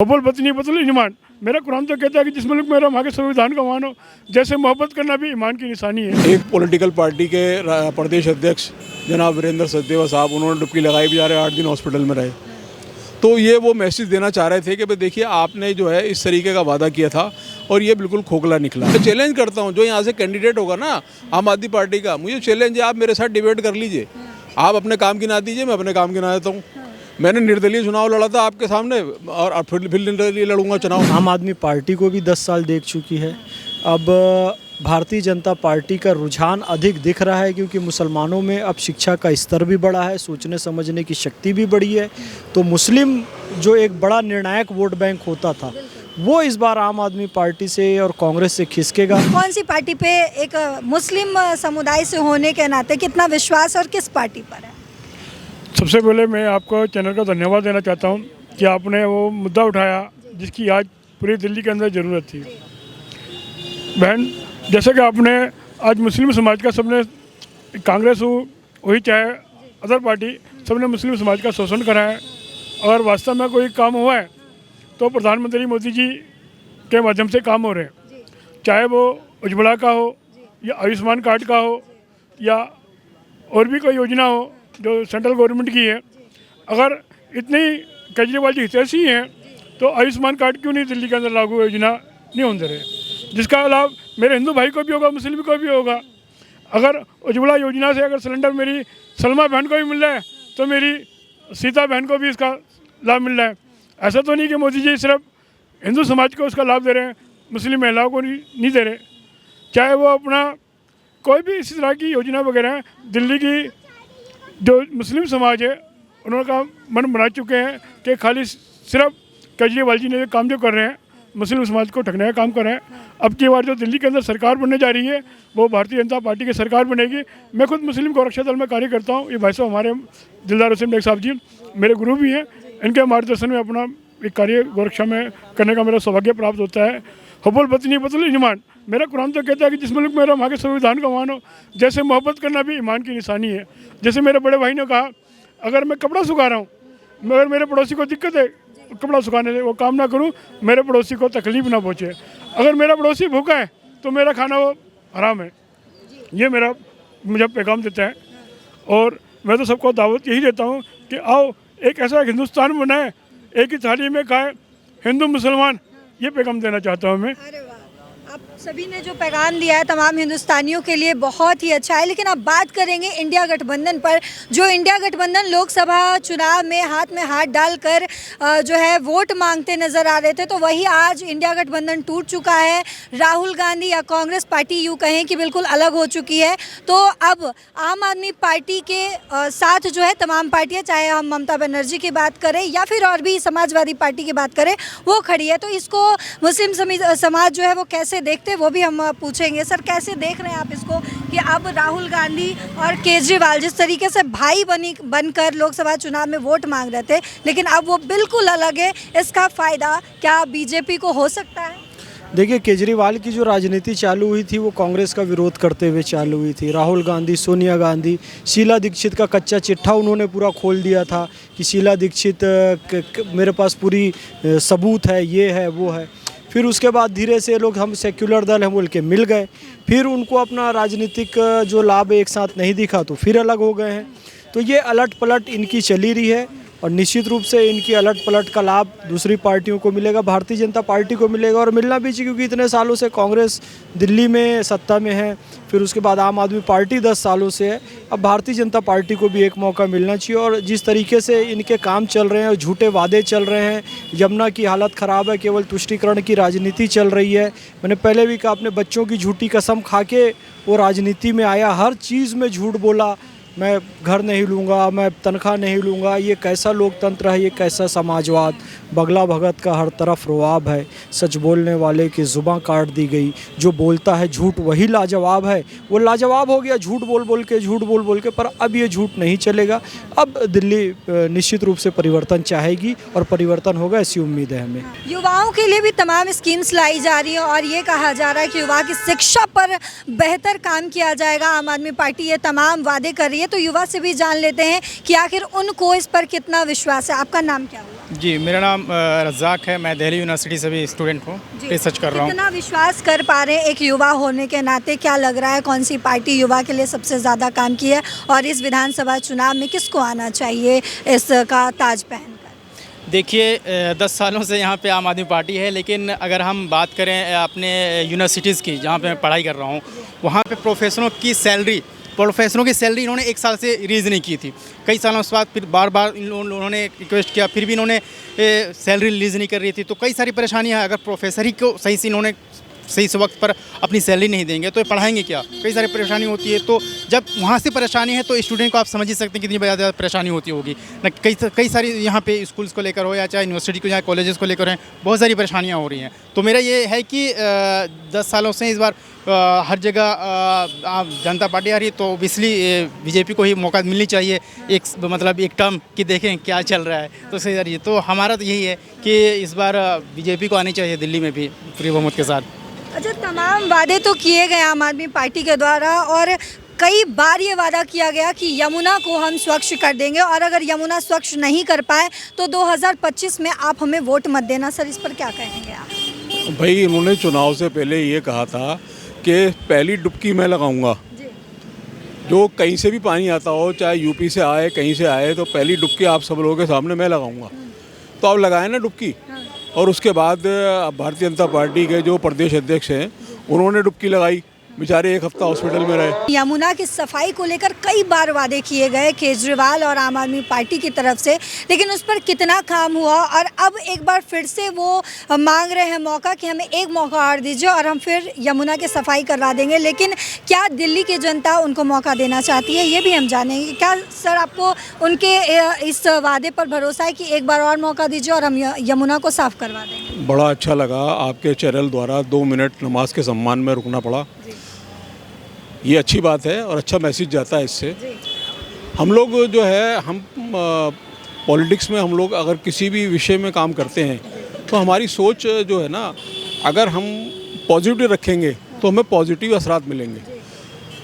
हब्बुल वतनी बतुल ईमान। मेरा कुरान तो कहता है कि जिस मुल्क में रहो वहाँ के संविधान का मान हो। जैसे मोहब्बत करना भी ईमान की निशानी है। एक पॉलिटिकल पार्टी के प्रदेश अध्यक्ष जनाब वीरेंद्र सचदेवा साहब, उन्होंने डुबकी लगाई, बेचारे 8 दिन हॉस्पिटल में रहे। तो ये वो मैसेज देना चाह रहे थे कि भाई देखिए, आपने जो है इस तरीके का वादा किया था और ये बिल्कुल खोखला निकला। मैं चैलेंज करता हूँ, जो यहाँ से कैंडिडेट होगा ना आम आदमी पार्टी का, मुझे चैलेंज है, आप मेरे साथ डिबेट कर लीजिए। आप अपने काम की ना दीजिए, मैं अपने काम की ना देता हूँ। मैंने निर्दलीय चुनाव लड़ा था आपके सामने और फिर निर्दलीय लड़ूंगा चुनाव। आम आदमी पार्टी को भी 10 साल देख चुकी है। अब भारतीय जनता पार्टी का रुझान अधिक दिख रहा है, क्योंकि मुसलमानों में अब शिक्षा का स्तर भी बढ़ा है, सोचने समझने की शक्ति भी बढ़ी है। तो मुस्लिम जो एक बड़ा निर्णायक वोट बैंक होता था, वो इस बार आम आदमी पार्टी से और कांग्रेस से खिसकेगा। कौन सी पार्टी पे एक मुस्लिम समुदाय से होने के नाते कितना विश्वास और किस पार्टी पर है? सबसे पहले मैं आपको चैनल का धन्यवाद देना चाहता हूँ कि आपने वो मुद्दा उठाया जिसकी आज पूरी दिल्ली के अंदर ज़रूरत थी। बहन, जैसे कि आपने आज मुस्लिम समाज का, सबने कांग्रेस हो वही चाहे अदर पार्टी, सबने मुस्लिम समाज का शोषण करा है। अगर वास्तव में कोई काम हुआ है तो प्रधानमंत्री मोदी जी के माध्यम से काम हो रहे हैं, चाहे वो उज्ज्वला का हो या आयुष्मान कार्ड का हो या और भी कोई योजना हो जो सेंट्रल गवर्नमेंट की है। अगर इतनी केजरीवाल जी हितैषी हैं तो आयुष्मान कार्ड क्यों नहीं दिल्ली के अंदर लागू योजना नहीं होने दे रहे, जिसका लाभ मेरे हिंदू भाई को भी होगा, मुस्लिम को भी होगा। अगर उज्ज्वला योजना से अगर सिलेंडर मेरी सलमा बहन को भी मिल रहा है तो मेरी सीता बहन को भी इसका लाभ मिल रहा है। ऐसा तो नहीं कि मोदी जी सिर्फ हिंदू समाज को उसका लाभ दे रहे हैं, मुस्लिम महिलाओं को नहीं दे रहे। चाहे वो अपना कोई भी इसी तरह की योजना वगैरह है, दिल्ली की जो मुस्लिम समाज है उन्होंने मन बना चुके हैं कि खाली सिर्फ केजरीवाल जी ने काम जो कर रहे हैं मुस्लिम समाज को ठगने का काम कर रहे हैं। अब की बार जो दिल्ली के अंदर सरकार बनने जा रही है वो भारतीय जनता पार्टी की सरकार बनेगी। मैं खुद मुस्लिम गोरक्षा दल में कार्य करता हूँ। ये भाई साहब हमारे दिलदार हुसैन बेग साहब जी मेरे गुरु भी हैं, इनके मार्गदर्शन में अपना एक कार्य गोरक्षा में करने का मेरा सौभाग्य प्राप्त होता है। हब्बुल वतनी बतुल ईमान। मेरा कुरान तो कहता है कि जिस मुल्क में रहो वहाँ के संविधान का मान हो। जैसे मोहब्बत करना भी ईमान की निशानी है। जैसे मेरे बड़े भाई ने कहा, अगर मैं कपड़ा सुखा रहा हूँ मगर मेरे पड़ोसी को दिक्कत है कपड़ा सुखाने से, वो काम ना करूँ, मेरे पड़ोसी को तकलीफ ना पहुँचे। अगर मेरा पड़ोसी भूखा है तो मेरा खाना वो हराम है। ये मेरा मुझे पैगाम देता है। और मैं तो सबको दावत यही देता हूँ कि आओ एक ऐसा हिंदुस्तान बनाए, एक ही थाली में खाए हिंदू मुसलमान। ये पैगाम देना चाहता हूँ मैं। अरे वाह, आप सभी ने जो पैगाम दिया है तमाम हिंदुस्तानियों के लिए बहुत ही अच्छा है। लेकिन अब बात करेंगे इंडिया गठबंधन पर। जो इंडिया गठबंधन लोकसभा चुनाव में हाथ डालकर जो है वोट मांगते नजर आ रहे थे, तो वही आज इंडिया गठबंधन टूट चुका है। राहुल गांधी या कांग्रेस पार्टी यूँ कहें कि बिल्कुल अलग हो चुकी है। तो अब आम आदमी पार्टी के साथ जो है तमाम पार्टियाँ, चाहे हम ममता बनर्जी की बात करें या फिर और भी समाजवादी पार्टी की बात करें, वो खड़ी है। तो इसको मुस्लिम समाज जो है वो कैसे देखते हैं वो भी हम पूछेंगे। सर, कैसे देख रहे हैं आप इसको कि अब राहुल गांधी और केजरीवाल जिस तरीके से भाई बनकर लोकसभा चुनाव में वोट मांग रहे थे, लेकिन अब वो बिल्कुल अलग है। इसका फ़ायदा क्या बीजेपी को हो सकता है? देखिए, केजरीवाल की जो राजनीति चालू हुई थी वो कांग्रेस का विरोध करते हुए चालू हुई थी। राहुल गांधी, सोनिया गांधी, शीला दीक्षित का कच्चा चिट्ठा उन्होंने पूरा खोल दिया था कि शीला दीक्षित मेरे पास पूरी सबूत है, ये है वो है। फिर उसके बाद धीरे से लोग हम सेक्युलर दल हैं बोल के मिल गए। फिर उनको अपना राजनीतिक जो लाभ एक साथ नहीं दिखा तो फिर अलग हो गए हैं। तो ये अलट पलट इनकी चली रही है और निश्चित रूप से इनकी अलट पलट का लाभ दूसरी पार्टियों को मिलेगा, भारतीय जनता पार्टी को मिलेगा और मिलना भी चाहिए, क्योंकि इतने सालों से कांग्रेस दिल्ली में सत्ता में है, फिर उसके बाद आम आदमी पार्टी 10 सालों से है। अब भारतीय जनता पार्टी को भी एक मौका मिलना चाहिए। और जिस तरीके से इनके काम चल रहे हैं और झूठे वादे चल रहे हैं, यमुना की हालत ख़राब है, केवल तुष्टीकरण की राजनीति चल रही है। मैंने पहले भी कहा, अपने बच्चों की झूठी कसम खा के वो राजनीति में आया, हर चीज़ में झूठ बोला, मैं घर नहीं लूँगा, मैं तनख्वाह नहीं लूँगा। ये कैसा लोकतंत्र है, ये कैसा समाजवाद। बगला भगत का हर तरफ रुआब है, सच बोलने वाले की ज़ुबान काट दी गई। जो बोलता है झूठ वही लाजवाब है। वो लाजवाब हो गया झूठ बोल बोल के, पर अब ये झूठ नहीं चलेगा। अब दिल्ली निश्चित रूप से परिवर्तन चाहेगी और परिवर्तन होगा, ऐसी उम्मीद है हमें। युवाओं के लिए भी तमाम स्कीम्स लाई जा रही हैं और ये कहा जा रहा है कि युवा की शिक्षा पर बेहतर काम किया जाएगा। आम आदमी पार्टी ये तमाम वादे कर रही है। तो युवा से भी जान लेते हैं कि आखिर उनको इस पर कितना विश्वास है। आपका नाम क्या हुआ? जी, मेरा नाम रज़ाक है। मैं दिल्ली यूनिवर्सिटी से भी स्टूडेंट हूँ, रिसर्च कर रहा हूँ। कितना विश्वास कर पा रहे हैं एक युवा होने के नाते, क्या लग रहा है कौन सी पार्टी युवा के लिए सबसे ज़्यादा काम की है और इस विधानसभा चुनाव में किसको आना चाहिए इसका ताज पहनकर? देखिए 10 सालों से यहाँ पे आम आदमी पार्टी है, लेकिन अगर हम बात करें अपने यूनिवर्सिटीज़ की, जहाँ पे मैं पढ़ाई कर रहा हूँ, वहाँ पे प्रोफेसरों की सैलरी इन्होंने 1 साल से रीज़ नहीं की थी। कई सालों के बाद फिर बार बार उन्होंने रिक्वेस्ट किया, फिर भी इन्होंने सैलरी रिलीज़ नहीं कर रही थी। तो कई सारी परेशानियाँ हैं। अगर प्रोफेसर ही को सही से इन्होंने सही से वक्त पर अपनी सैलरी नहीं देंगे तो ये पढ़ाएंगे क्या? कई सारी परेशानी होती है। तो जब वहाँ से परेशानी है तो स्टूडेंट को आप समझ ही सकते हैं कितनी ज़्यादा परेशानी होती होगी न। कई सारी यहाँ पे स्कूल्स को लेकर हो या चाहे यूनिवर्सिटी को या कॉलेजेस को लेकर हैं, बहुत सारी परेशानियाँ हो रही हैं। तो मेरा ये है कि 10 सालों से इस बार हर जगह जनता पार्टी आ रही है, तो ओबियसली बीजेपी को ही मौका मिलनी चाहिए एक टर्म कि देखें क्या चल रहा है। तो सही है, तो हमारा तो यही है कि इस बार बीजेपी को आनी चाहिए दिल्ली में भी पूरी बहुमत के साथ। अच्छा, तमाम वादे तो किए गए आम आदमी पार्टी के द्वारा और कई बार ये वादा किया गया कि यमुना को हम स्वच्छ कर देंगे और अगर यमुना स्वच्छ नहीं कर पाए तो 2025 में आप हमें वोट मत देना। सर, इस पर क्या कहेंगे आप? भाई, इन्होंने चुनाव से पहले ये कहा था कि पहली डुबकी मैं लगाऊंगा। जो कहीं से भी पानी आता हो, चाहे यूपी से आए कहीं से आए, तो पहली डुबकी आप सब लोगों के सामने मैं लगाऊंगा। तो आप लगाए ना डुबकी। और उसके बाद भारतीय जनता पार्टी के जो प्रदेश अध्यक्ष हैं उन्होंने डुबकी लगाई, बेचारे 1 हफ्ता हॉस्पिटल में रहे। यमुना की सफाई को लेकर कई बार वादे किए गए केजरीवाल और आम आदमी पार्टी की तरफ से, लेकिन उस पर कितना काम हुआ? और अब एक बार फिर से वो मांग रहे हैं मौका कि हमें एक मौका और दीजिए और हम फिर यमुना की सफाई करवा देंगे। लेकिन क्या दिल्ली की जनता उनको मौका देना चाहती है, ये भी हम जानेंगे। क्या सर आपको उनके इस वादे पर भरोसा है कि एक बार और मौका दीजिए और हम यमुना को साफ करवा देंगे? बड़ा अच्छा लगा आपके चैनल द्वारा 2 मिनट नमाज के सम्मान में रुकना पड़ा। ये अच्छी बात है और अच्छा मैसेज जाता है इससे। हम लोग जो है पॉलिटिक्स में हम लोग अगर किसी भी विषय में काम करते हैं तो हमारी सोच जो है ना, अगर हम पॉजिटिव रखेंगे तो हमें पॉजिटिव असरात मिलेंगे।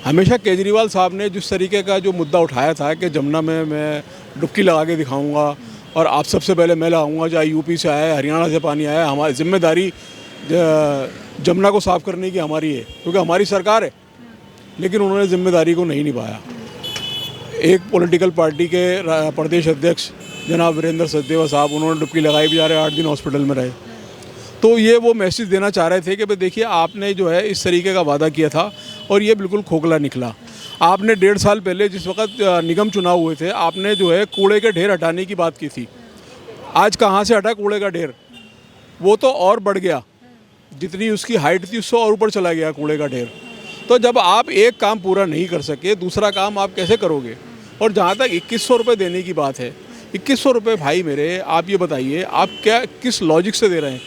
हमेशा केजरीवाल साहब ने जिस तरीके का जो मुद्दा उठाया था कि जमुना में मैं डुबकी लगा के दिखाऊंगा और आप सबसे पहले मैं लगाऊंगा, चाहे यूपी से आए हरियाणा से पानी आया, हमारी जिम्मेदारी जमुना को साफ़ करने की हमारी है क्योंकि हमारी सरकार है। लेकिन उन्होंने जिम्मेदारी को नहीं निभाया। एक पॉलिटिकल पार्टी के प्रदेश अध्यक्ष जनाब वीरेंद्र सचदेवा साहब, उन्होंने डुबकी लगाई, बेचारे 8 दिन हॉस्पिटल में रहे। तो ये वो मैसेज देना चाह रहे थे कि भाई देखिए, आपने जो है इस तरीके का वादा किया था और ये बिल्कुल खोखला निकला। आपने 1.5 साल पहले जिस वक्त निगम चुनाव हुए थे, आपने जो है कूड़े के ढेर हटाने की बात की थी। आज कहाँ से हटा कूड़े का ढेर? वो तो और बढ़ गया, जितनी उसकी हाइट थी उससे और ऊपर चला गया कूड़े का ढेर। तो जब आप एक काम पूरा नहीं कर सके, दूसरा काम आप कैसे करोगे? और जहाँ तक 2100 रुपये देने की बात है, 2100 रुपये भाई मेरे, आप ये बताइए आप किस लॉजिक से दे रहे हैं?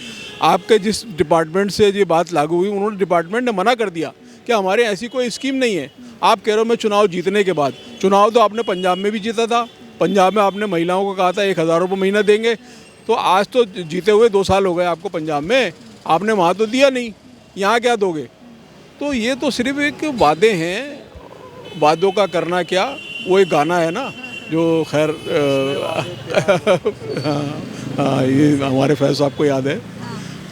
आपके जिस डिपार्टमेंट से ये बात लागू हुई, उन्होंने डिपार्टमेंट ने मना कर दिया कि हमारे ऐसी कोई स्कीम नहीं है। आप कह रहे हो मैं चुनाव जीतने के बाद, चुनाव तो आपने पंजाब में भी जीता था। पंजाब में आपने महिलाओं को कहा था 1000 रुपये महीना देंगे। तो आज तो जीते हुए 2 साल हो गए आपको पंजाब में, आपने वहाँ तो दिया नहीं, यहाँ क्या दोगे? तो ये तो सिर्फ एक वादे हैं। वादों का करना क्या, वो एक गाना है ना जो खैर ये हमारे फैज़ साहब को याद है।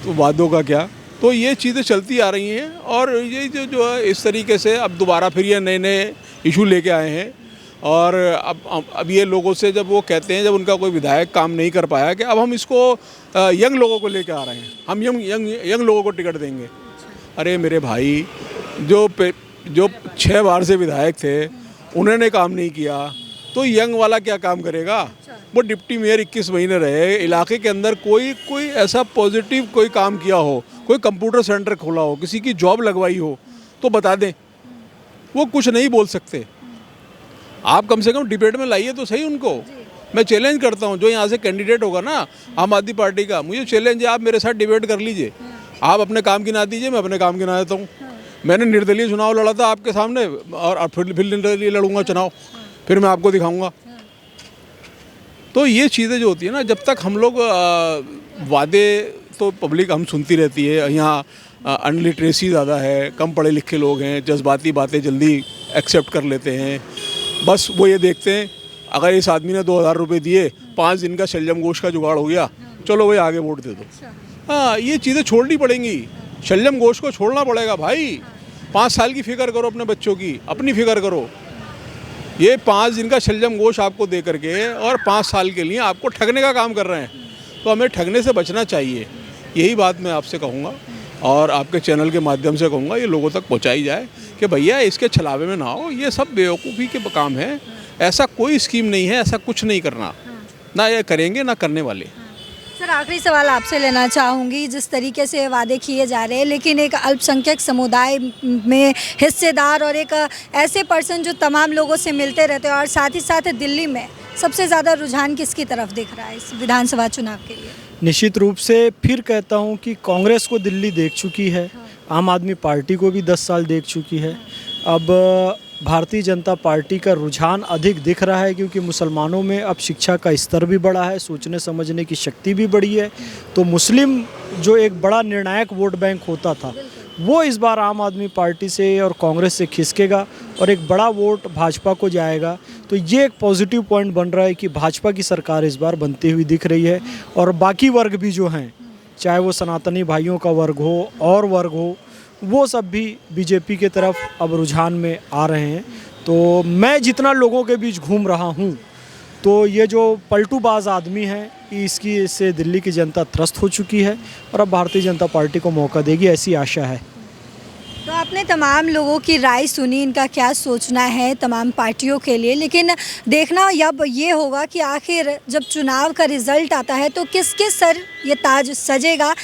तो वादों का क्या, तो ये चीज़ें चलती आ रही हैं। और ये जो है इस तरीके से अब दोबारा फिर ये नए नए इशू लेके आए हैं। और अब ये लोगों से जब वो कहते हैं, जब उनका कोई विधायक काम नहीं कर पाया, कि अब हम इसको यंग लोगों को लेके आ रहे हैं, हम यंग लोगों को टिकट देंगे। अरे मेरे भाई, जो 6 बार से विधायक थे उन्होंने काम नहीं किया, तो यंग वाला क्या काम करेगा? वो डिप्टी मेयर 21 महीने रहे, इलाके के अंदर कोई ऐसा पॉजिटिव कोई काम किया हो, कोई कंप्यूटर सेंटर खोला हो, किसी की जॉब लगवाई हो तो बता दें। वो कुछ नहीं बोल सकते। आप कम से कम डिबेट में लाइए तो सही उनको। मैं चैलेंज करता हूँ, जो यहाँ से कैंडिडेट होगा ना आम आदनी पार्टी का, मुझे चैलेंज है, आप मेरे साथ डिबेट कर लीजिए। आप अपने काम की ना दीजिए, मैं अपने काम की ना देता हूँ। मैंने निर्दलीय चुनाव लड़ा था आपके सामने और फिर निर्दलीय लड़ूंगा चुनाव, फिर मैं आपको दिखाऊंगा। तो ये चीज़ें जो होती है ना, जब तक हम लोग वादे तो पब्लिक हम सुनती रहती है। यहाँ अनलिटरेसी ज़्यादा है, कम पढ़े लिखे लोग हैं, जज्बाती बातें जल्दी एक्सेप्ट कर लेते हैं। बस वो ये देखते हैं अगर इस आदमी ने 2000 रुपये दिए, 5 दिन का शलजम गोश्त का जुगाड़ हो गया, चलो भाई आगे वोट दे दो। हाँ, ये चीज़ें छोड़नी पड़ेंगी, शलजम गोश्त को छोड़ना पड़ेगा भाई। 5 साल की फिक्र करो अपने बच्चों की, अपनी फिक्र करो। ये 5 दिन का शलजम गोश्त आपको दे करके और 5 साल के लिए आपको ठगने का काम कर रहे हैं, तो हमें ठगने से बचना चाहिए। यही बात मैं आपसे कहूँगा और आपके चैनल के माध्यम से कहूँगा, ये लोगों तक पहुँचाई जाए कि भैया इसके छलावे में ना हो, ये सब बेवकूफ़ी के काम है। ऐसा कोई स्कीम नहीं है, ऐसा कुछ नहीं करना, ना ये करेंगे ना करने वाले। सर आखिरी सवाल आपसे लेना चाहूँगी, जिस तरीके से वादे किए जा रहे हैं लेकिन एक अल्पसंख्यक समुदाय में हिस्सेदार और एक ऐसे पर्सन जो तमाम लोगों से मिलते रहते हैं और साथ ही साथ दिल्ली में सबसे ज़्यादा रुझान किसकी तरफ दिख रहा है इस विधानसभा चुनाव के लिए? निश्चित रूप से फिर कहता हूँ कि कांग्रेस को दिल्ली देख चुकी है, आम आदमी पार्टी को भी 10 साल देख चुकी है। अब भारतीय जनता पार्टी का रुझान अधिक दिख रहा है क्योंकि मुसलमानों में अब शिक्षा का स्तर भी बढ़ा है, सोचने समझने की शक्ति भी बढ़ी है। तो मुस्लिम जो एक बड़ा निर्णायक वोट बैंक होता था, वो इस बार आम आदमी पार्टी से और कांग्रेस से खिसकेगा और एक बड़ा वोट भाजपा को जाएगा। तो ये एक पॉजिटिव पॉइंट बन रहा है कि भाजपा की सरकार इस बार बनती हुई दिख रही है और बाकी वर्ग भी जो हैं, चाहे वो सनातनी भाइयों का वर्ग हो और वर्ग हो, वो सब भी बीजेपी के तरफ अब रुझान में आ रहे हैं। तो मैं जितना लोगों के बीच घूम रहा हूँ, तो ये जो पलटूबाज आदमी है, इसकी से दिल्ली की जनता त्रस्त हो चुकी है और अब भारतीय जनता पार्टी को मौका देगी, ऐसी आशा है। तो आपने तमाम लोगों की राय सुनी, इनका क्या सोचना है तमाम पार्टियों के लिए, लेकिन देखना अब ये होगा कि आखिर जब चुनाव का रिजल्ट आता है तो किसके सर ये ताज सजेगा।